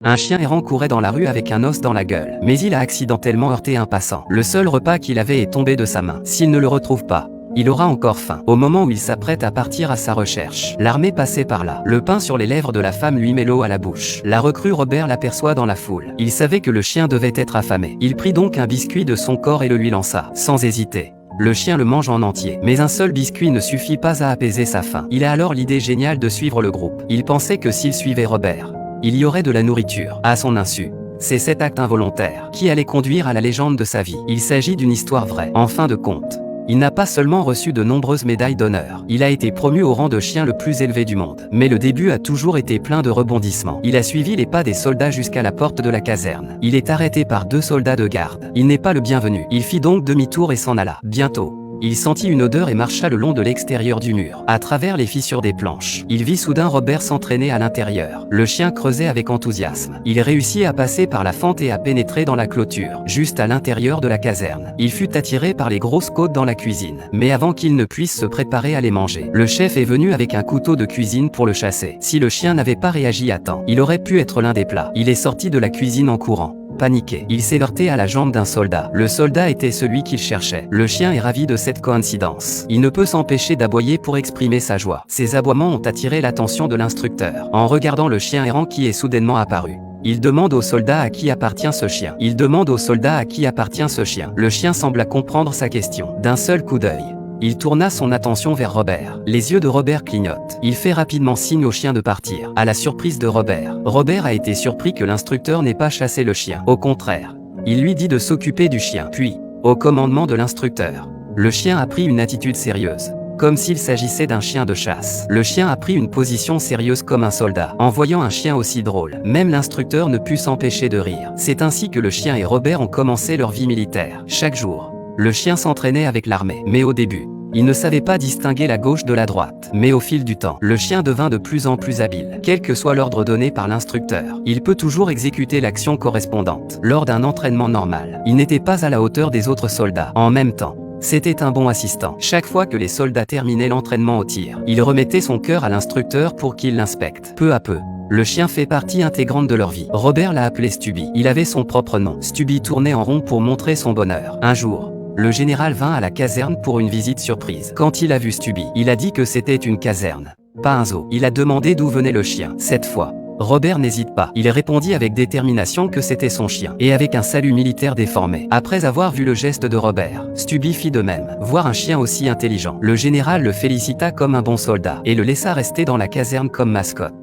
Un chien errant courait dans la rue avec un os dans la gueule, mais il a accidentellement heurté un passant. Le seul repas qu'il avait est tombé de sa main. S'il ne le retrouve pas, il aura encore faim. Au moment où il s'apprête à partir à sa recherche, l'armée passait par là. Le pain sur les lèvres de la femme lui met l'eau à la bouche. La recrue Robert l'aperçoit dans la foule. Il savait que le chien devait être affamé. Il prit donc un biscuit de son corps et le lui lança, sans hésiter. Le chien le mange en entier. Mais un seul biscuit ne suffit pas à apaiser sa faim. Il a alors l'idée géniale de suivre le groupe. Il pensait que s'il suivait Robert, il y aurait de la nourriture, à son insu. C'est cet acte involontaire qui allait conduire à la légende de sa vie. Il s'agit d'une histoire vraie. En fin de compte, il n'a pas seulement reçu de nombreuses médailles d'honneur, il a été promu au rang de chien le plus élevé du monde. Mais le début a toujours été plein de rebondissements. Il a suivi les pas des soldats jusqu'à la porte de la caserne. Il est arrêté par 2 soldats de garde. Il n'est pas le bienvenu. Il fit donc demi-tour et s'en alla. Bientôt, il sentit une odeur et marcha le long de l'extérieur du mur, à travers les fissures des planches. Il vit soudain Robert s'entraîner à l'intérieur. Le chien creusait avec enthousiasme. Il réussit à passer par la fente et à pénétrer dans la clôture, juste à l'intérieur de la caserne. Il fut attiré par les grosses côtes dans la cuisine. Mais avant qu'il ne puisse se préparer à les manger, le chef est venu avec un couteau de cuisine pour le chasser. Si le chien n'avait pas réagi à temps, il aurait pu être l'un des plats. Il est sorti de la cuisine en courant. Paniqué, il s'est heurté à la jambe d'un soldat. Le soldat était celui qu'il cherchait. Le chien est ravi de cette coïncidence. Il ne peut s'empêcher d'aboyer pour exprimer sa joie. Ses aboiements ont attiré l'attention de l'instructeur. En regardant le chien errant qui est soudainement apparu, il demande au soldat à qui appartient ce chien. Il demande au soldat à qui appartient ce chien. Le chien sembla comprendre sa question. D'un seul coup d'œil, il tourna son attention vers Robert. Les yeux de Robert clignotent. Il fait rapidement signe au chien de partir. À la surprise de Robert, Robert a été surpris que l'instructeur n'ait pas chassé le chien. Au contraire, il lui dit de s'occuper du chien. Puis, au commandement de l'instructeur, le chien a pris une attitude sérieuse, comme s'il s'agissait d'un chien de chasse. Le chien a pris une position sérieuse comme un soldat. En voyant un chien aussi drôle, même l'instructeur ne put s'empêcher de rire. C'est ainsi que le chien et Robert ont commencé leur vie militaire. Chaque jour, le chien s'entraînait avec l'armée. Mais au début, il ne savait pas distinguer la gauche de la droite. Mais au fil du temps, le chien devint de plus en plus habile. Quel que soit l'ordre donné par l'instructeur, il peut toujours exécuter l'action correspondante. Lors d'un entraînement normal, il n'était pas à la hauteur des autres soldats. En même temps, c'était un bon assistant. Chaque fois que les soldats terminaient l'entraînement au tir, il remettait son cœur à l'instructeur pour qu'il l'inspecte. Peu à peu, le chien fait partie intégrante de leur vie. Robert l'a appelé Stubby. Il avait son propre nom. Stubby tournait en rond pour montrer son bonheur. Un jour, le général vint à la caserne pour une visite surprise. Quand il a vu Stubby, il a dit que c'était une caserne, pas un zoo. Il a demandé d'où venait le chien. Cette fois, Robert n'hésite pas. Il répondit avec détermination que c'était son chien, et avec un salut militaire déformé. Après avoir vu le geste de Robert, Stubby fit de même. Voir un chien aussi intelligent, le général le félicita comme un bon soldat, et le laissa rester dans la caserne comme mascotte.